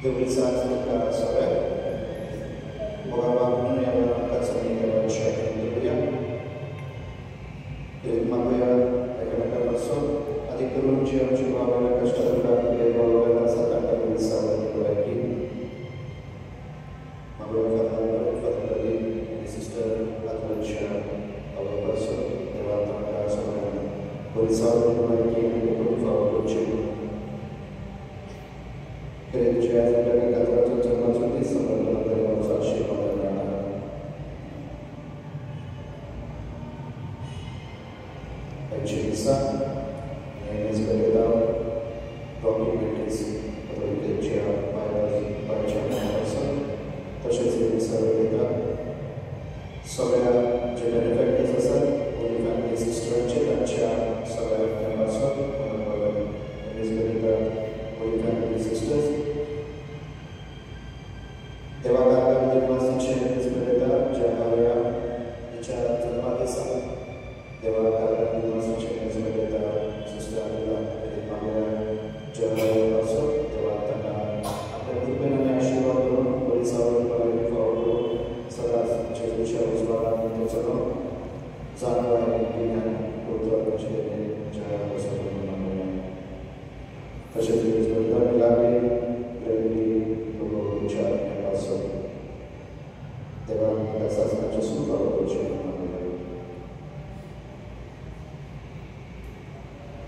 Dewica Znika sobie, Bogaba Nunia Pracownika Świętego Magoja Ekranka Paso, a di Kurunci oggi Bogaba Kasztadura Bogaba Zataka Dewica Znika Magoja Fatali, Sister Atlancia, Bogaba Paso, Devata Paso, Dewica Znika Bogaba Credo che sia per la traduzione di Santa Maria Rosace Madonna. E ci sa, ne sbagliamo proprio perché si potrebbe dire mai c'è una cosa, tace si sarà Sovea genere che sa, un family sister c'è Sovea che passa, ne sbagliamo family sisters. Devagara Devasice Spirita, Jahara, Icha Tamadisa, Devagara Devasice Spirita, Sister Mamma, Jahara Paso, Devatana, Apelupena Shiva, Polisa, Palavi, Sadas, Cherisha, Usvara, Tosano, Zana, Pina, Putra, Chile, Jahara Paso, Mamma. Tasheti Spirita, Milagri, Previ, Logo, Char. Devam kasasna Gesù Paolo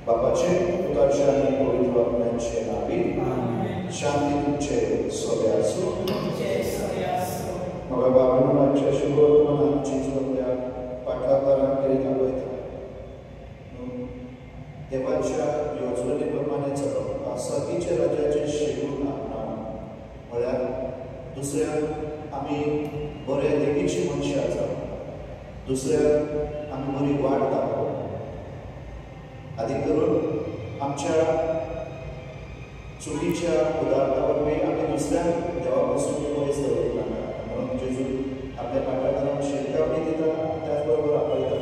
Bapa ce, utacciani politruapne cenavi, shanti duce sobeasu, magaba manuna ce shubot manan cizvapya patapara kerita goita. Devaccia yozurani permane caro, asakice rajace sheguna nam, मला दुसऱ्या आम्ही बरे देवीची मनशा जाऊ, दुसऱ्या आम्ही बरी वाट दाखवू, आधी करून आमच्या चुकीच्या पदार्थावरही आम्ही दुसऱ्या देवापासून वयस धरत नाही. म्हणून जेजू आपल्या पाठांतरान शिरकावणी दिता, त्याचबरोबर आपल्याला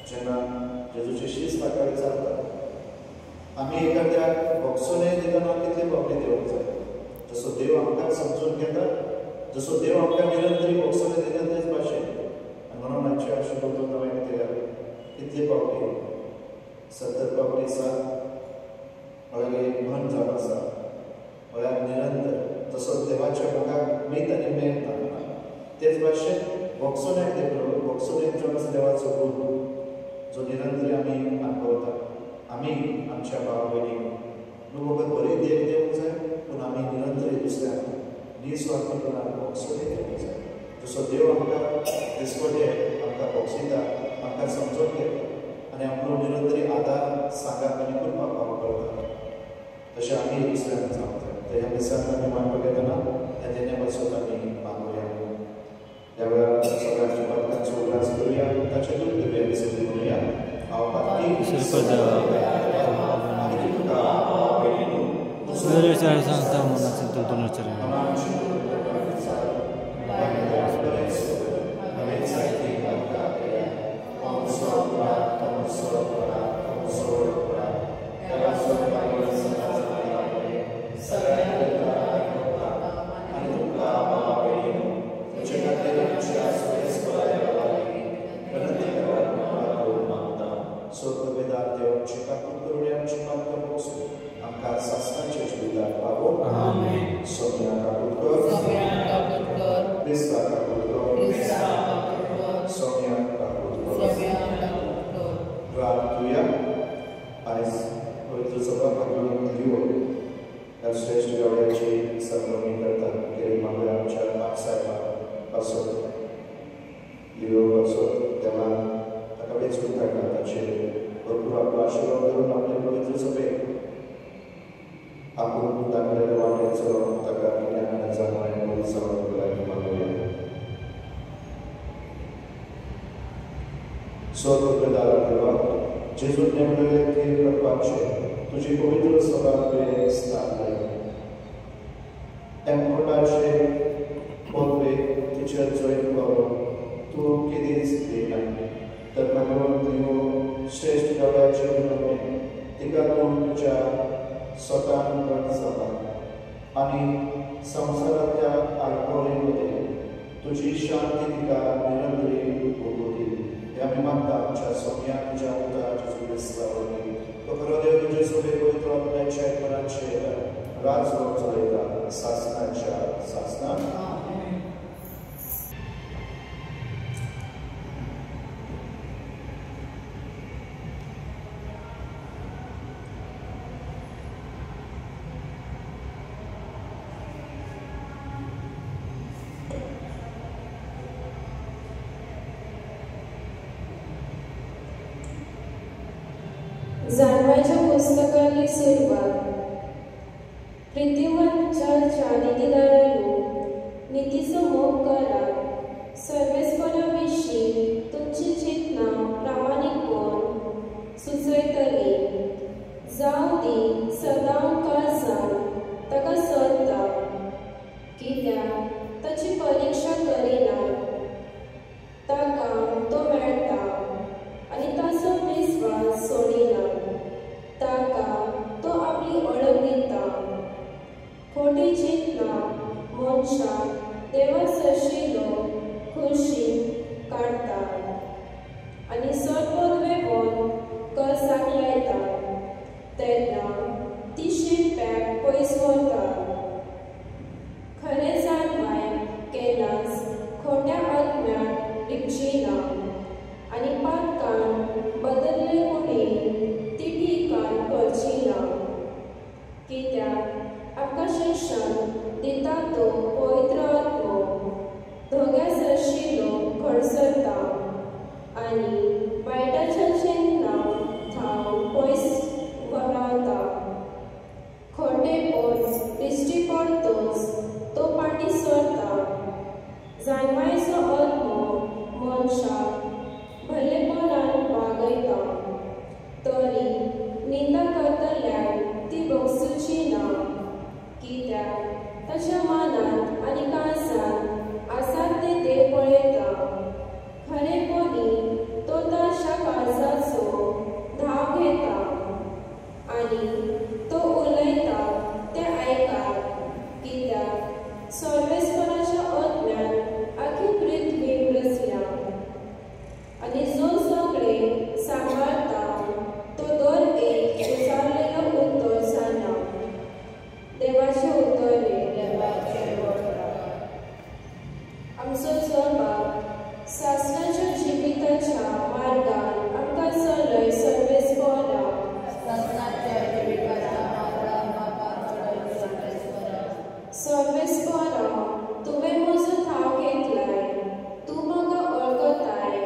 जेन्ना जेजूचे शीस पाकाळी चालतात आम्ही एखाद्या बॉक्सोने दिताना कितले पावले देवूंक जाय. जसो देव आमकां समजून घेता, जसो देव आमकां निरंतरी बॉक्सोने दिता तेच भाशेन. आनी म्हणून आमचे आशिर्वाद हांवें कितें कितले पावले 70 पावले 7 म्हळ्यार एक म्हण जावन आसा, म्हळ्यार निरंतर. जसो देवाच्या मोगाक मीत आनी मेळ ना तेच भाशेन बॉक्सोन्याक देखून बॉक्सोनेक जो आसा देवाचो गुण जो निरंतरी आमी अनुभवता. आमी आमच्या भाव भयणीक न्हू फकत बरी देख दिवंक जाय, पूण आमी निरंतरी दुसऱ्याक निस्वार्थीपणान बॉक्सोने दिवंक जाय. जसो देव आमकां दिसपटे आमकां बॉक्सिता, आमकां समजून घेता आनी आपलो निरंतरी आदार सांगाक आनी करपाक भाव करता, तशें आमी दुसऱ्यांक जावंक जाय. तेच्या दिसांत आमी मांडो घेतना तेन्ना पासून आमी मागुया. ह्या वेळार सगळ्यांच्या पातकांचो उल्हास करुया, ताचे दूत दिव्य विसर्जन करुया. हांव पातकी तुझी पवित्र सभात स्थान पदवे तिच्या जॉईन तू केदीच दिना. तर भगवंत श्रेष्ठ देवाचे तिका तू तुझ्या स्वतः आणि संसारातल्या आडकोळीमध्ये तुझी शांती तिका निरंतरी भोगवली. ह्या मी मागता आमच्या सोन्या तुझ्या उदाराच्या सुवेस्तावरती तो खरो देव तुझे सोबे पवित्र आपल्याच्या एकपरांचे राज चलयता सासनाच्या सासना. जाणवायच्या पुस्तकाली सुरुवात. पृथ्वीवरच्या नीतिदारांनो, नीतीचो मोग करा. सर्वेस्पराविशीं तुमची चिंतना प्रामाणिकपण सुचयतली. जावं ती सदां काळजान ताका सोदता, कित्याक ताची परीक्षा करिना. ताका तो मेळटा आनी ताचो विस्वास सोडिना. ताका तो आपली ओळख दिता. खोटी चिंतना मनशाक देवा सरशिलो खुर्शीन काडटा आनी सदपदवेपण कळसाक लायता. तेन्ना ती शिंप्याक पयस व्हरता. खरें जाणवाय केन्नाच खोट्या आत्म्याक लिपचिना आनी पातकान बदलले म्हणून ती टिकाण करची ना. कित्याक आमकां शिक्षण दिता तो पवित्र आत्मो धोग्या सरशिलो खडसरता आनी वायटाच्या चिंतना थांब पयस व्हरावता. खोटेपण दिश्टी पडतच तो फाटीं सरता. जाणवायचो आत्मो मनशाक भलेपणान वागयता, तरी निंदा करतल्याक ती भोगसुची ना. कित्याक ताच्या मनांत आनी काळजांत आसात ते देव पळयता. खरेपणी तो ताच्या काळजाचो धाव घेता आनी तो उलयता ते आयकात. कित्याक सर्वेस्पराच्या आत्म्यान आखी पृथ्वी रचल्या आनी जो सगळे सांबाळता तो दर एक विचारलेलो उत्तर जाणा. देवाचे उत्तरे. आमचो सहभाग सासणाच्या जिविताच्या मार्गान आमकां चलय सर्वेस्परा. सर्वेस्परा, तुवें म्हजो थाव घेतलाय. तूं म्हाका वळखताय.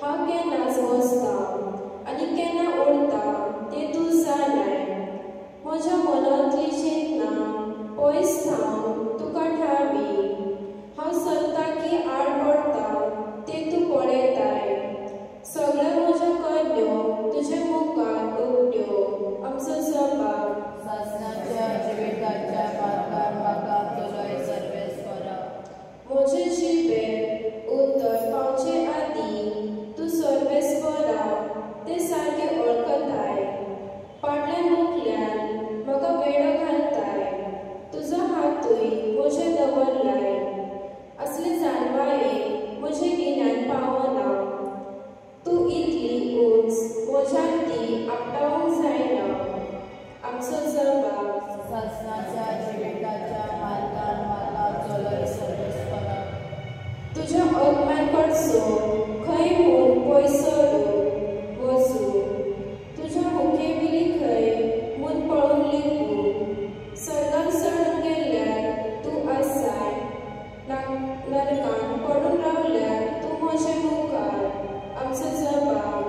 हांव केन्नाच वचता आनी केन्ना उरता तें तूं जाणाय. म्हज्या मनांतली चिंतना पयस थांवन तुका ठावी. हांव सोदता की आड पडटा तें तूं पळयताय. सगळ्यो म्हज्यो कन्यो तुजे मुखार उक्त्यो. आमचो सहभाग म्हजे जिबेर उत्तर पावचे आदीं तूं सर्वेस्परा तें सारकें वळखताय. फाटल्यान मुखल्यान म्हाका वेडो घालताय. तुजो हातूय म्हजे दवरलाय. असले जाणवायेक म्हजें गिन्यान पावना. तूं इतली उंच म्हज्यान ती आपटावंक जायना. आमचो सहभाग तुज्या आत्म्यान कडसो खंय म्हूण पयसरून वचूं. तुज्या मुखे विली खंय म्हूण पळोवन लिपू. सर्गान चडून गेल्यार तूं आसाय. नरकान पडून रावल्यार तूं म्हजे मुखार. आमचो सहभाग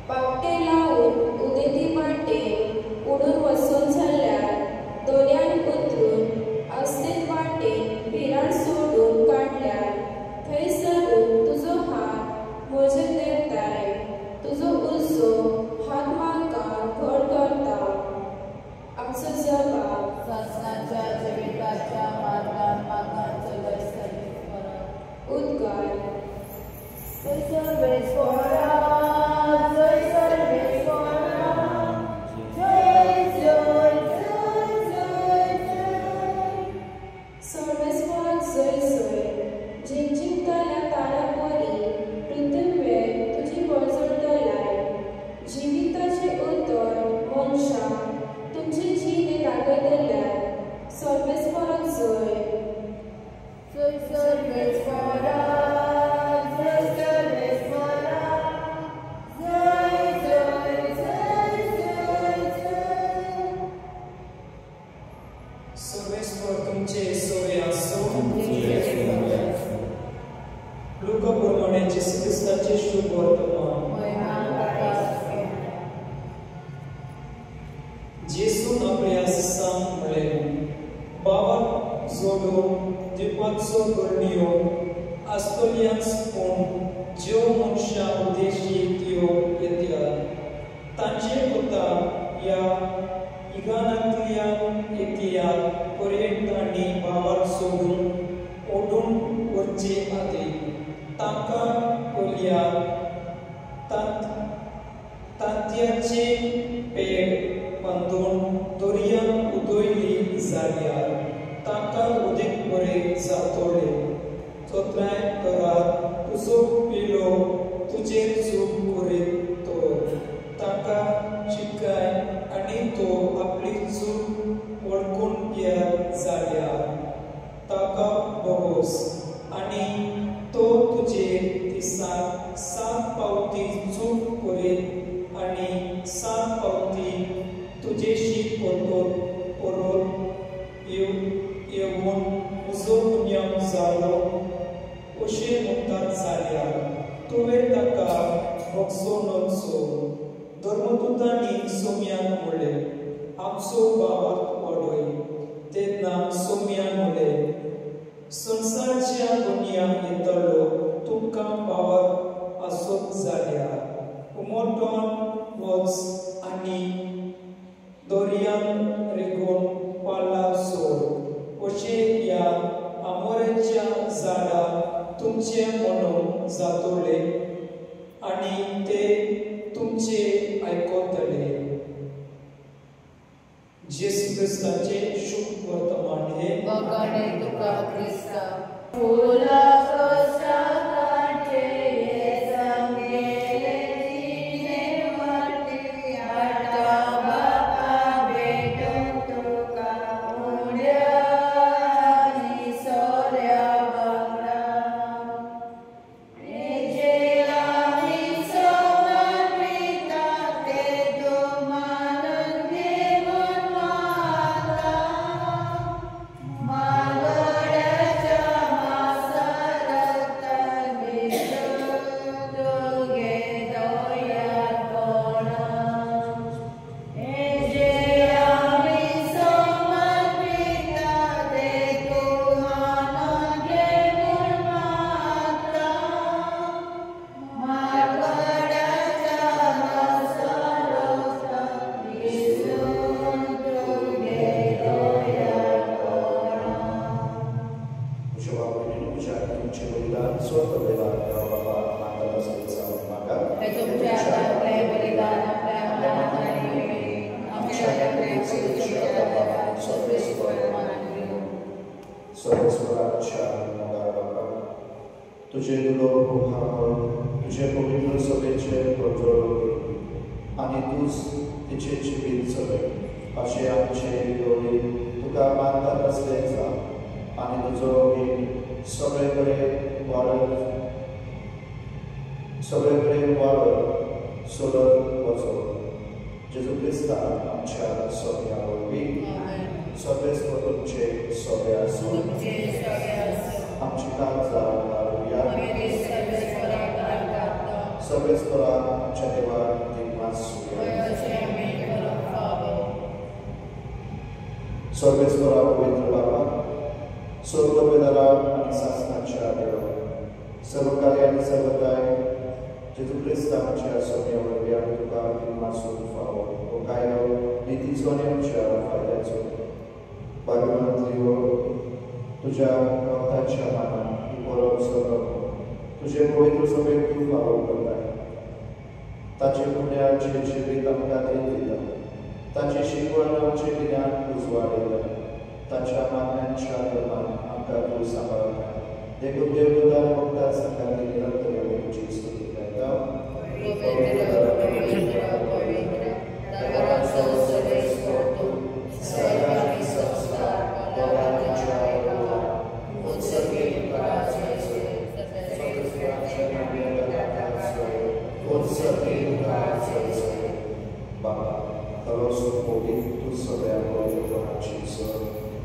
पावटे लावन उदेती वाटेन उडून वचून जाल्यार दोऱ्यान उतरून अस्तेत वाटेन जेसून आपल्या शिष्यांक म्हळें, बाबाक जोडून दिवपाचो गरण्यो आसतल्यांच पूण ज्यो मनशां उद्देशी त्यो येतात तांचे कोता ह्या इगानांतल्यान येतात पर्यंत तांणी बाबाक सोडून ओडून वरचे आदी तांकां कोल्यार तांतयाचे पेड बांदून दर्यान उदयली जाल्यार तांकां उदीक बरें जातोलें. चौथ्याय तरात तुजो पिलो तुजेर चूक करीत तर ताका शिकाय आनी तो आपली चूक वळखून घेत जाल्यार ताका बगोस आनी तो तुजेर दिसाक 7 पावती चूक करीत आनी 7 पावती तुजेशी परत येवन म्हजो नियम जालो अशें म्हणटात जाल्यार तुवें ताका बगसो नचो. धर्मदूतांनी सोम्यान म्हणलें, आमचो बाबाक वाडय. तेन्ना सोम्यान म्हणलें, संवसारच्या दुनियाक येतलो तुमकां बाबाक आसत जाल्यार उमोटोन वच आनी दर्यान रेगून पालार सोड. अशें ह्या आमोरेच्या झाडाक तुमचे म्हणून जातोले आनी ते तुमचे आयकतले. जेसू क्रिस्ताचे शुभ वर्तमान हे वगणे तुका क्रिस्ता. तुझे दुलोर मुखार तुझे पवित्र सभेचे प्रज्वल आनी तूच तिचे जिवीत सगळे अशें आमचे दोळी तुका मानतात असले जा आनी तुजो सगळे कडेन वाडत सोडत वचो. जेजू क्रिस्ता आमच्या सगळ्या वरवीं सगळे स्वतंत्रचे सगळे आसूं आमची काळजां सगळे स्वराक आमच्या देवाक दिवपास सगळे स्वराक पवित्र बाबा सर्व वेदारा आनी शासनाच्या देवा सर्व कार्य आनी सर्वदाय जेजू क्रिस्तांच्या सगळ्या वरवीं आमी तुका दिवपासून फावो हो कायदो नितीचो आनी आमच्या फायद्याचो भाग्यवंतल्यो तुझ्या भक्तांच्या मनात तुझे पवित्र सभेक तूं फावो करताय. ताचे पुण्याचे जिवीत आमकां दिता. ताची शिकवण आमचे गिन्यान उजवाडयता. ताच्या मागण्यांच्या धर्मान आमकां तूं सांबाळताय. देखून देवदूतान भक्तां संगाती निरंतर तुजी स्तुती करता.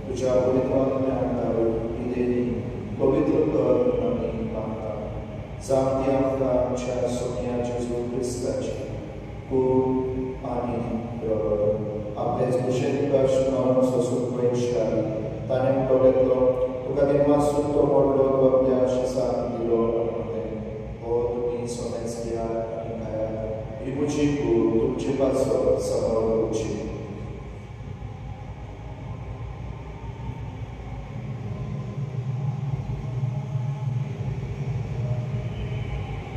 तुझ्या पवित्र पवित्र कर आनी मागता जावं आमकां आमच्या सोन्या जेजू क्रिस्ताची खूब आनी आपल्या तेच कुशेन कश नॉन सोसून पयशाल ताणे म्हणलो घेतलो तुका देवा सुट्टो मोडलो तो आपल्या शिसान दिलो हो तुम्ही सोमेच घ्या आणि खाया ही मुझी कूड तुमची पासो समोर उची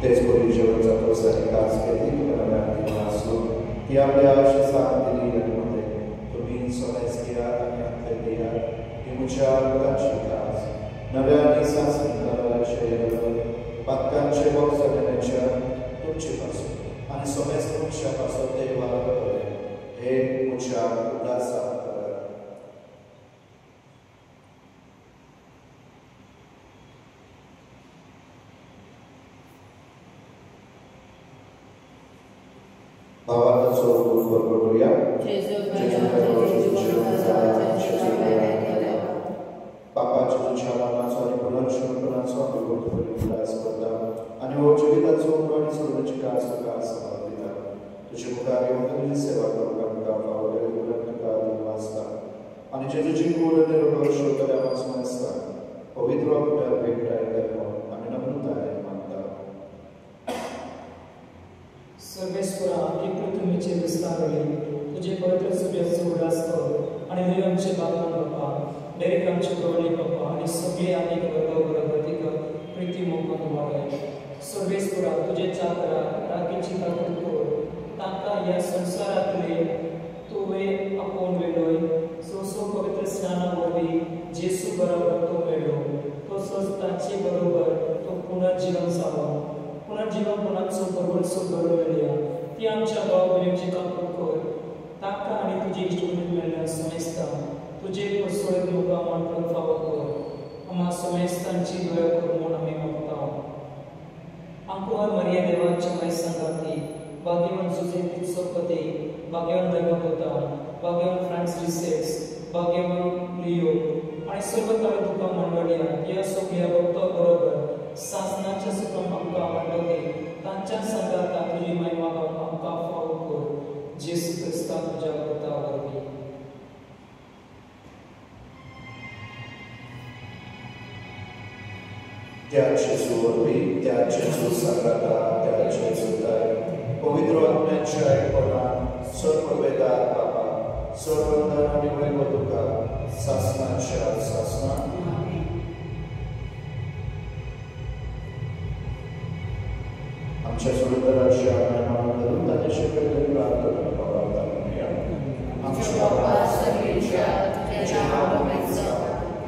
तेच करून जेवण जातो सारी कास केली तुका असो ती आपल्या शिसान दिली मध्ये तुम्ही सोमेच घ्या आणि आपले दिया ही मुझ्या रक्ताची कास नव्या निसास पक्कांचे बॉक्स जाण्याच्या तुमचे पासून आणि सोमेस तुमच्या पासून ते वाढवले हे मुझ्या उदासा भावाचा उपर करूया पापाच्या तुझ्या मनाचो आणि पुनर्शोधनाचो आम्ही गोठवलेला स्पर्धा आणि हो जीविताचो आणि सर्वची कास सांभाळ दिला तुझे मुखार येऊन तुझी सेवा करूक आमकां फावले तुका दिलो आसता आणि जेजूची कूड निरोग शोधल्या वाचून आसता पवित्र आत्म्यार भेटाय करलो आणि नम्रताय मागता सर्वेश्वरा एक पृथ्वीचे विस्तारले तुझे पवित्र सभेचे उल्हास कर आणि देवांचे बागवान बाप्पा डेरेक आमचे गवळी बाप्पा आणि सगळे अनेक वर्ग तिका प्रीती मोकन वाडय सर्वेश्वरा तुझे चाकरा राखीची ताकद कर ताका या संसारातले तुवे आपोवन वेडोय सो पवित्र स्नाना वरवीं जेसू बरोबर तो मेळ्ळो तसोच ताचे बरोबर तो पुनर्जीवन जालो पुनर्जीवन मनाचो बरोबर बरो मेळया ती आमच्या भाव भयणीची काकूट कर ताका आनी तुजी इश्टवृत्ती मेळ्ळ्या समेस्ता तुझे परसोळेक लोकां मांडून फावो कर आम्हा समेस्तांची दया कर म्हूण आमी मागता आमकां हर मरिया देवाची माय संगाती भाग्यवान सुजेतीत सोपते भाग्यवान धर्मदूता भाग्यवान फ्रांसिस भाग्यवान लिओ आणि सर्व काळ तुका मंडळी या सगळ्या भक्ता बरोबर सासनाच्या सुखम आमकां आवडले तांच्या संगाता तुजी महिमा आमकां फावो कर जेसू क्रिस्ता तुज्या करता वरवीं त्याचे वरवीं त्याचे संगाता त्याचे सुदाय पवित्र आत्म्याच्या एकपणान सर्व वेदार बाबा सर्व धन आणि वैभव तुका सासनाच्या सासना आमच्या सुंदराच्या नामांतरून ताचे पहिले प्रार्थना पवारता म्हणूया आमच्या बाबा सगळीच्या तुझ्या नावाचा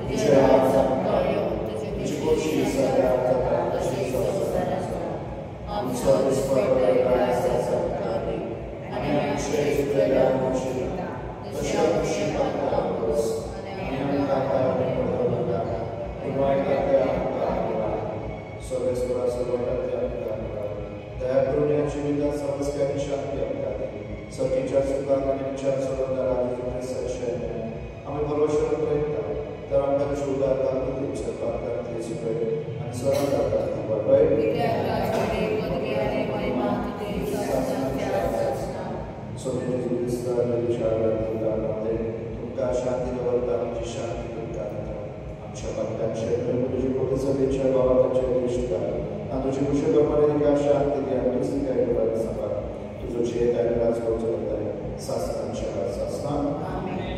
तुझ्या आत्मयो तुझी गोष्टी सगळ्या जगात तशी संसाराचा आमचा विस्परलाय सत्तावी आणि आमचे इतल्या मोशी तशा मोशी पाताळोस आणि आमका काढणे पडवला पुन्हा एकदा आमका सर्वेश्वरा सर्वकार्य दया करून या जीवितात समस्यांनी शांती आमकां दी सतीच्या सुखात आणि विचार सर्वदा राजूचे सच्चे आम्ही भरोसा प्रयत्न तर आमकां जीवदार ताकद दिवचे पात्रांतले सुपय आणि सर्व तुमका शांती दवरता आमची शांती तुमकां आमच्या भक्तांचे तुझे कोटी सभेच्या बाबाच्या इश्टार आणि तुझी खुशी प्रमाणे तिका शांती दी आणि तुझी काय बरं सांभाळ तुझं जे काय राज करताय सासनाच्या सासना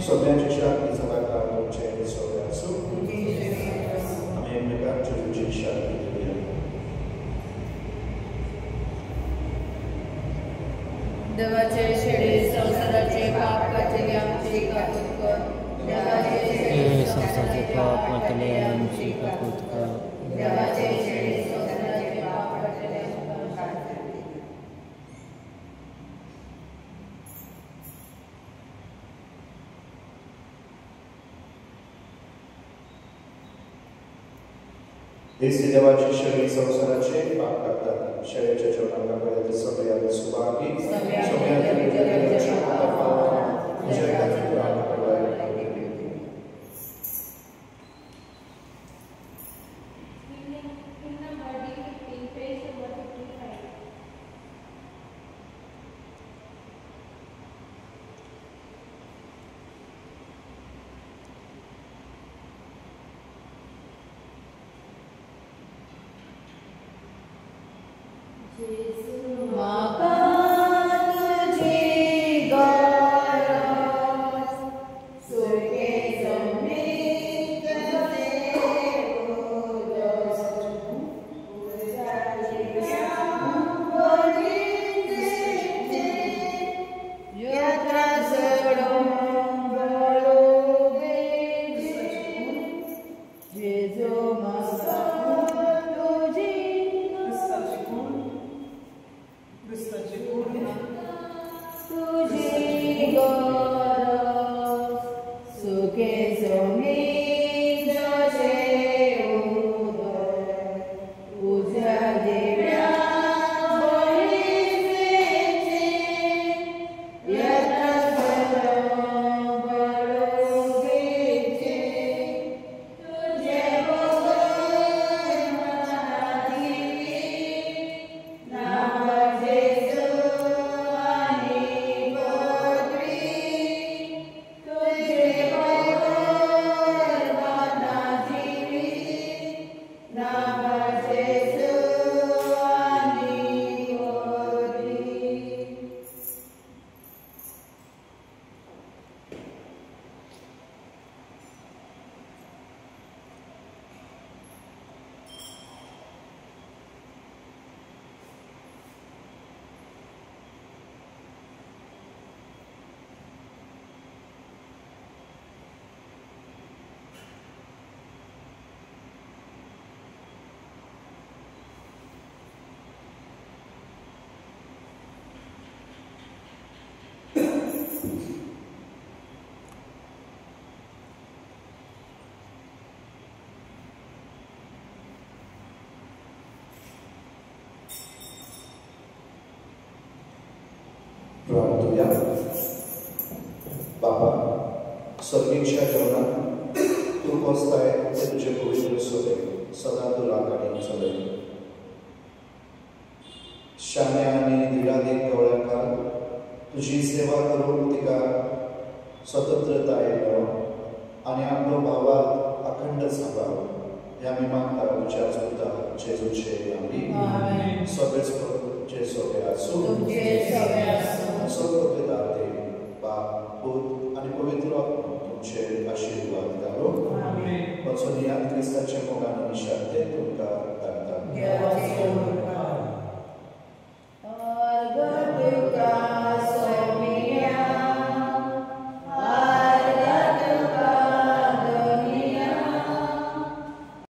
सगळ्यांची शांती सदाकाळ तुमचे सगळे असो आम्ही एकमेकांची तुझी शांती देऊया देवाचे शेडे संसाराचे पाप कातले आमची काकूट कर देवाचे शेडे संसाराचे पाप कातले आमची काकूट कर देवाचे शेडे संसाराचे पाप कातले आमची काकूट कर देसी देवाची शरीर संसाराचे पाप करतात शरीराच्या जेवणाला पर्यंत सगळ्या सुभागी प्रार्थूया. बाबा, स्वर्गीच्या जेवणात तू पोचताय ते तुझे पवित्र सोबे सदा तुला काढून चलय. शान्या आनी दिलादीक गवळ्याकार तुझी सेवा करून तिका स्वतंत्रताय मेळो आनी आपलो भावाक अखंड सांबाळ ह्या मी मागता तुझ्या सुद्धा जेजूचे आमी सगळेच सोबे आसूं सगळे दाते बाप पूत आनी पवित्र आत्मा तुमचे आशीर्वाद घालो. वचून याद क्रिस्ताच्या मोगान निशांते तुमकां धाडटा.